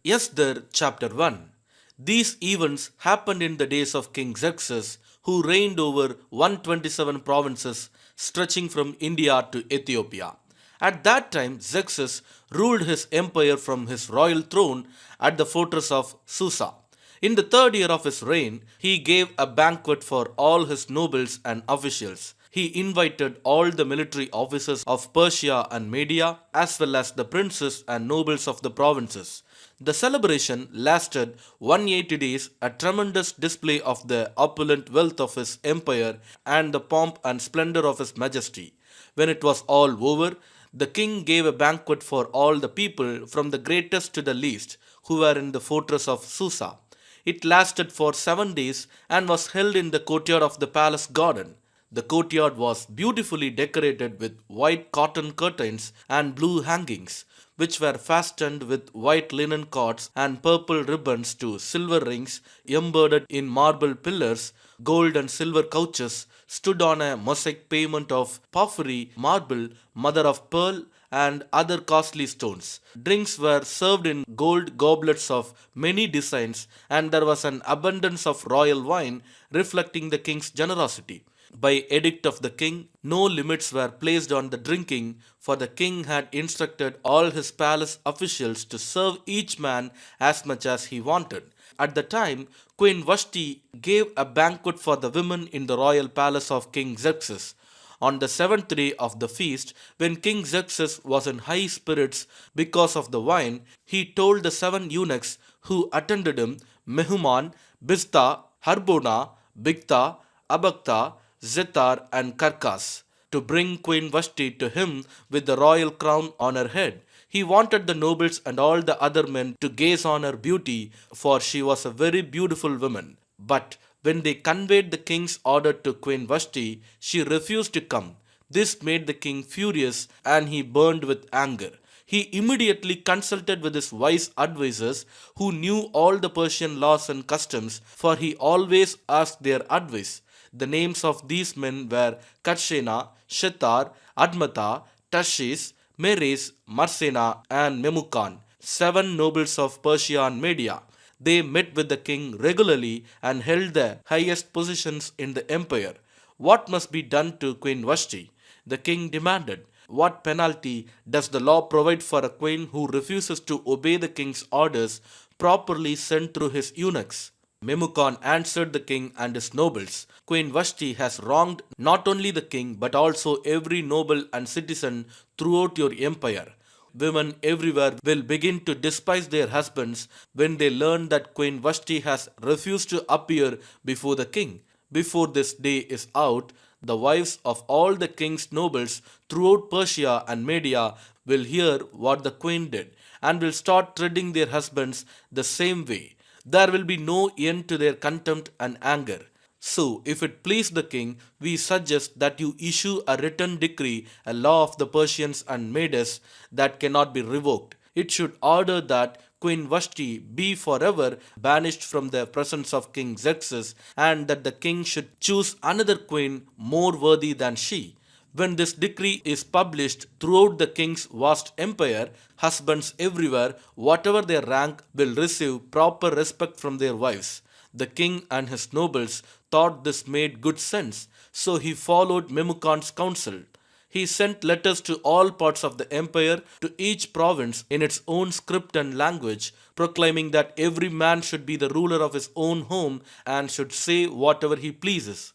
Esther chapter 1. These events happened in the days of King Xerxes, who reigned over 127 provinces stretching from India to Ethiopia. At that time, Xerxes ruled his empire from his royal throne at the fortress of Susa. In the third year of his reign, he gave a banquet for all his nobles and officials. He invited all the military officers of Persia and Media, as well as the princes and nobles of the provinces. The celebration lasted 180 days, a tremendous display of the opulent wealth of his empire and the pomp and splendor of his majesty. When it was all over, the king gave a banquet for all the people, from the greatest to the least, who were in the fortress of Susa. It lasted for 7 days and was held in the courtyard of the palace garden. The courtyard was beautifully decorated with white cotton curtains and blue hangings, which were fastened with white linen cords and purple ribbons to silver rings embroidered in marble pillars. Gold and silver couches stood on a mosaic pavement of porphyry, marble, mother of pearl, and other costly stones. Drinks were served in gold goblets of many designs, and there was an abundance of royal wine reflecting the king's generosity. By edict of the king, no limits were placed on the drinking, for the king had instructed all his palace officials to serve each man as much as he wanted. At the time, Queen Vashti gave a banquet for the women in the royal palace of King Xerxes. On the seventh day of the feast, when King Xerxes was in high spirits because of the wine, he told the 7 eunuchs who attended him, Mehuman, Biztha, Harbona, Bigtha, Abagtha, Zethar, and Karkas, to bring Queen Vashti to him with the royal crown on her head. He wanted the nobles and all the other men to gaze on her beauty, for she was a very beautiful woman. But when they conveyed the king's order to Queen Vashti, she refused to come. This made the king furious, and he burned with anger. He immediately consulted with his wise advisers, who knew all the Persian laws and customs, for he always asked their advice. The names of these men were Karshena, Shethar, Admatha, Tarshish, Meres, Marsena, and Memucan, 7 nobles of Persia and Media. They met with the king regularly and held the highest positions in the empire. What must be done to Queen Vashti? The king demanded. What penalty does the law provide for a queen who refuses to obey the king's orders properly sent through his eunuchs? Memucan answered the king and his nobles. Queen Vashti has wronged not only the king but also every noble and citizen throughout your empire. Women everywhere will begin to despise their husbands when they learn that Queen Vashti has refused to appear before the king. Before this day is out, the wives of all the king's nobles throughout Persia and Media will hear what the queen did and will start treating their husbands the same way. There will be no end to their contempt and anger. So, if it please the king, we suggest that you issue a written decree, a law of the Persians and Medes that cannot be revoked. It should order that Queen Vashti be forever banished from the presence of King Xerxes, and that the king should choose another queen more worthy than she. When this decree is published throughout the king's vast empire, husbands everywhere, whatever their rank, will receive proper respect from their wives. The king and his nobles thought this made good sense, so he followed Memucan's counsel. He sent letters to all parts of the empire, to each province in its own script and language, proclaiming that every man should be the ruler of his own home and should say whatever he pleases.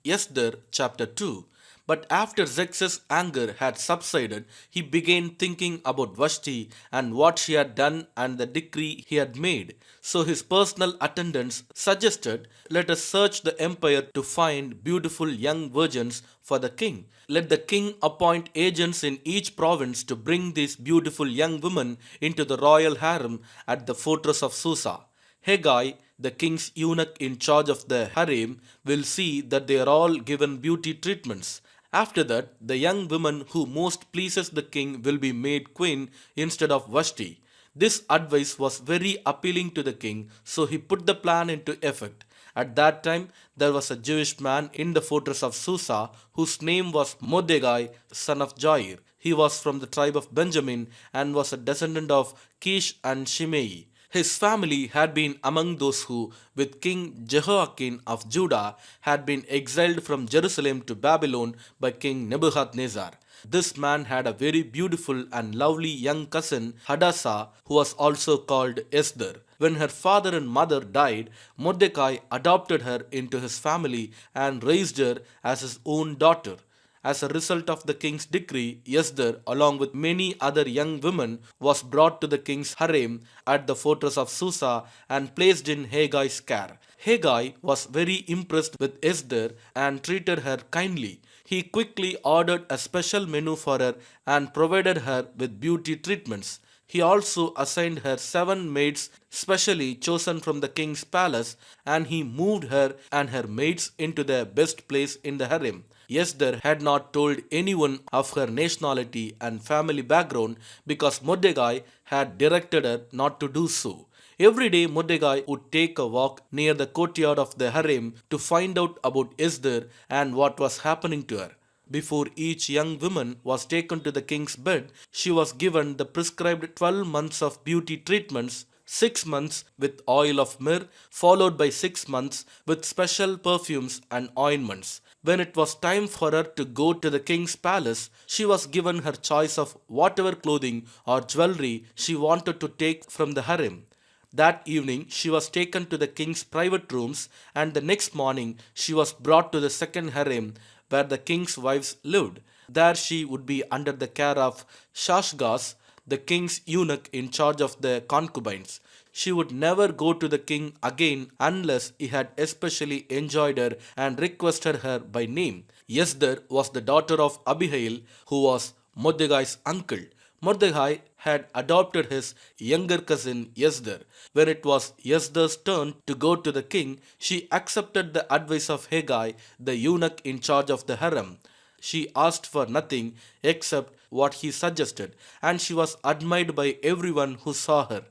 Esther chapter 2. But after Xerxes' anger had subsided, he began thinking about Vashti and what she had done and the decree he had made. So his personal attendants suggested, let us search the empire to find beautiful young virgins for the king. Let the king appoint agents in each province to bring these beautiful young women into the royal harem at the fortress of Susa. Haggai, the king's eunuch in charge of the harem, will see that they are all given beauty treatments. After that, the young woman who most pleases the king will be made queen instead of Vashti. This advice was very appealing to the king, so he put the plan into effect. At that time, there was a Jewish man in the fortress of Susa whose name was Mordecai, son of Jair. He was from the tribe of Benjamin and was a descendant of Kish and Shimei. His family had been among those who, with King Jehoiakim of Judah, had been exiled from Jerusalem to Babylon by King Nebuchadnezzar. This man had a very beautiful and lovely young cousin, Hadassah, who was also called Esther. When her father and mother died, Mordecai adopted her into his family and raised her as his own daughter. As a result of the king's decree, Esther, along with many other young women, was brought to the king's harem at the fortress of Susa and placed in Haggai's care. Haggai was very impressed with Esther and treated her kindly. He quickly ordered a special menu for her and provided her with beauty treatments. He also assigned her 7 maids specially chosen from the king's palace, and he moved her and her maids into their best place in the harem. Esther had not told anyone of her nationality and family background because Mordecai had directed her not to do so. Every day, Mordecai would take a walk near the courtyard of the harem to find out about Esther and what was happening to her. Before each young woman was taken to the king's bed, she was given the prescribed 12 months of beauty treatments, 6 months with oil of myrrh, followed by 6 months with special perfumes and ointments. When it was time for her to go to the king's palace, she was given her choice of whatever clothing or jewelry she wanted to take from the harem. That evening, she was taken to the king's private rooms, and the next morning, she was brought to the second harem where the king's wives lived. There she would be under the care of Shashgaz, the king's eunuch in charge of the concubines. She would never go to the king again unless he had especially enjoyed her and requested her by name. Esther was the daughter of Abihail, who was Mordecai's uncle. Mordecai had adopted his younger cousin Esther. When it was Esther's turn to go to the king, she accepted the advice of Haggai, the eunuch in charge of the harem. She asked for nothing except what he suggested, and she was admired by everyone who saw her.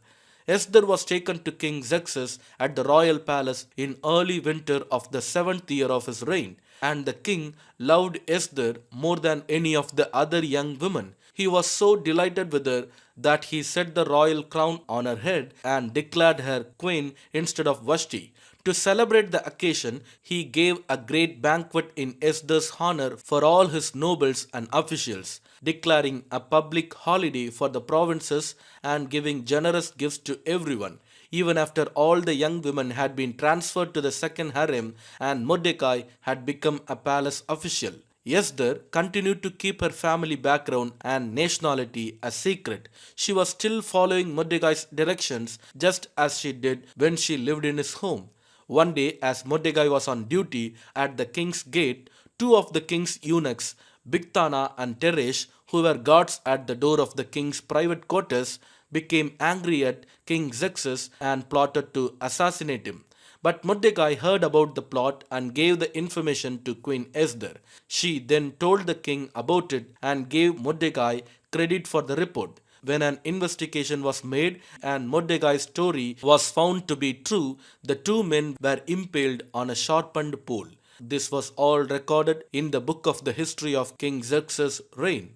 Esther was taken to King Xerxes at the royal palace in early winter of the 7th year of his reign, and the king loved Esther more than any of the other young women. He was so delighted with her that he set the royal crown on her head and declared her queen instead of Vashti. To celebrate the occasion, he gave a great banquet in Esther's honor for all his nobles and officials, declaring a public holiday for the provinces and giving generous gifts to everyone. Even after all the young women had been transferred to the second harem and Mordecai had become a palace official, Esther continued to keep her family background and nationality a secret. She was still following Mordecai's directions just as she did when she lived in his home. One day, as Mordecai was on duty at the king's gate, 2 of the king's eunuchs, Bigthana and Teresh, who were guards at the door of the king's private quarters, became angry at King Xerxes and plotted to assassinate him. But Mordecai heard about the plot and gave the information to Queen Esther. She then told the king about it and gave Mordecai credit for the report. When an investigation was made and Mordecai's story was found to be true, the 2 men were impaled on a sharpened pole. This was all recorded in the book of the history of King Xerxes' reign.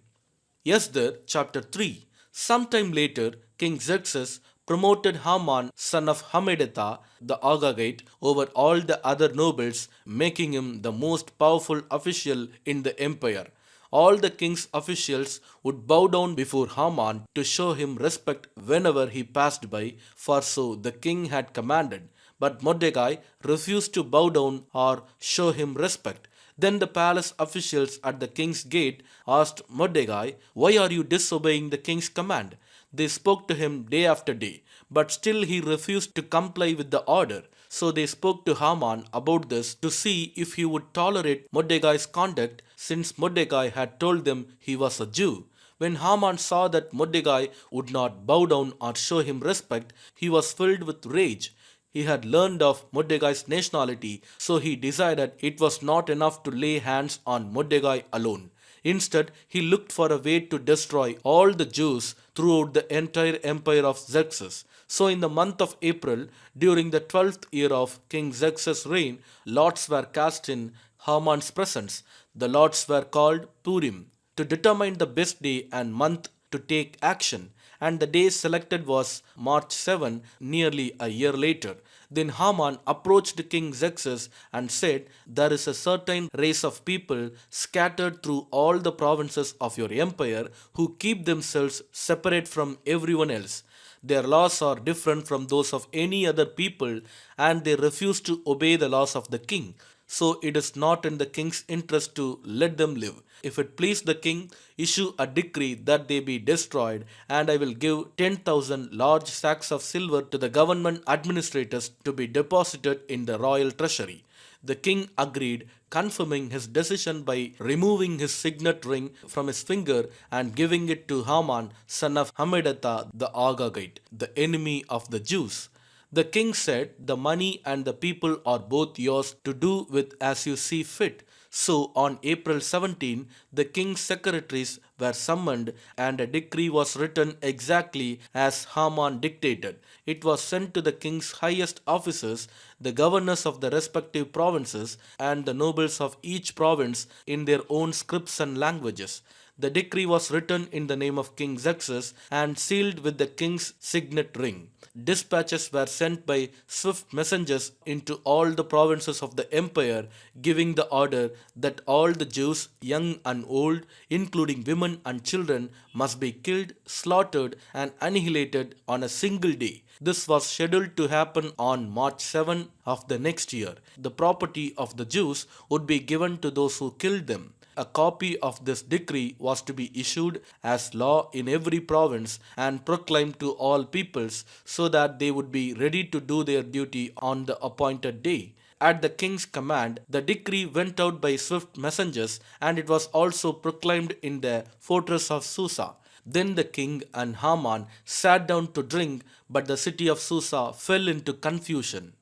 Esther chapter 3. Sometime later, King Xerxes promoted Haman, son of Hammedatha, the Agagite, over all the other nobles, making him the most powerful official in the empire. All the king's officials would bow down before Haman to show him respect whenever he passed by, for so the king had commanded. But Mordecai refused to bow down or show him respect. Then the palace officials at the king's gate asked Mordecai, "Why are you disobeying the king's command?" They spoke to him day after day, but still he refused to comply with the order. So they spoke to Haman about this to see if he would tolerate Mordecai's conduct, since Mordecai had told them he was a Jew. When Haman saw that Mordecai would not bow down or show him respect, he was filled with rage. He had learned of Mordecai's nationality, so he decided it was not enough to lay hands on Mordecai alone. Instead, he looked for a way to destroy all the Jews throughout the entire empire of Xerxes. So, in the month of April, during the 12th year of King Xerxes' reign, lots were cast in Haman's presence. The lots were called Purim, to determine the best day and month to take action. and the day selected was March 7, nearly a year later. Then Haman approached King Xerxes and said, "There is a certain race of people scattered through all the provinces of your empire who keep themselves separate from everyone else. Their laws are different from those of any other people, and they refuse to obey the laws of the king. So it is not in the king's interest to let them live. If it please the king, issue a decree that they be destroyed, and I will give 10,000 large sacks of silver to the government administrators to be deposited in the royal treasury." The king agreed, confirming his decision by removing his signet ring from his finger and giving it to Haman, son of Hammedatha the Agagite, the enemy of the Jews. The king said, "The money and the people are both yours to do with as you see fit." So on April 17, the king's secretaries were summoned and a decree was written exactly as Haman dictated. It was sent to the king's highest officers, the governors of the respective provinces, and the nobles of each province in their own scripts and languages. The decree was written in the name of King Xerxes and sealed with the king's signet ring. Dispatches were sent by swift messengers into all the provinces of the empire, giving the order that all the Jews, young and old, including women and children, must be killed, slaughtered, and annihilated on a single day. This was scheduled to happen on March 7 of the next year. The property of the Jews would be given to those who killed them. A copy of this decree was to be issued as law in every province and proclaimed to all peoples so that they would be ready to do their duty on the appointed day. At the king's command, the decree went out by swift messengers, and it was also proclaimed in the fortress of Susa. Then the king and Haman sat down to drink, but the city of Susa fell into confusion.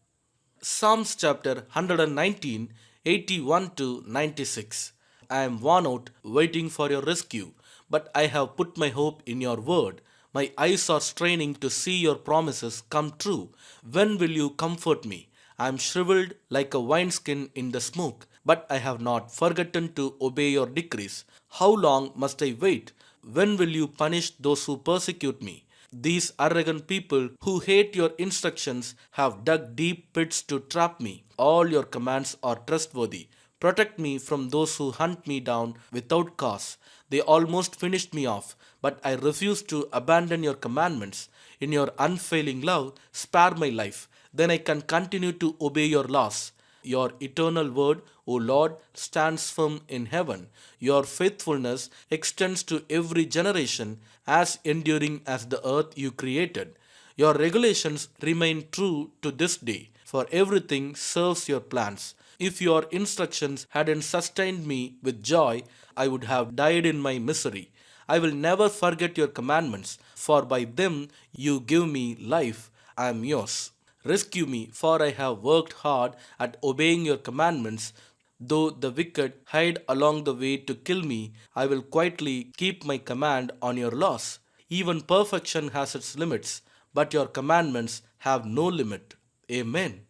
Psalms chapter 119, 81 to 96. I am worn out waiting for your rescue, but I have put my hope in your word. My eyes are straining to see your promises come true. When will you comfort me? I am shriveled like a wineskin in the smoke, but I have not forgotten to obey your decrees. How long must I wait? When will you punish those who persecute me? These arrogant people who hate your instructions have dug deep pits to trap me. All your commands are trustworthy. Protect me from those who hunt me down without cause. They almost finished me off, but I refuse to abandon your commandments. In your unfailing love, spare my life. Then I can continue to obey your laws. Your eternal word, O Lord, stands firm in heaven. Your faithfulness extends to every generation, as enduring as the earth you created. Your regulations remain true to this day, for everything serves your plans. If your instructions hadn't sustained me with joy, I would have died in my misery. I will never forget your commandments, for by them you give me life. I am yours. Rescue me, for I have worked hard at obeying your commandments. Though the wicked hide along the way to kill me, I will quietly keep my command on your laws. Even perfection has its limits, but your commandments have no limit. Amen.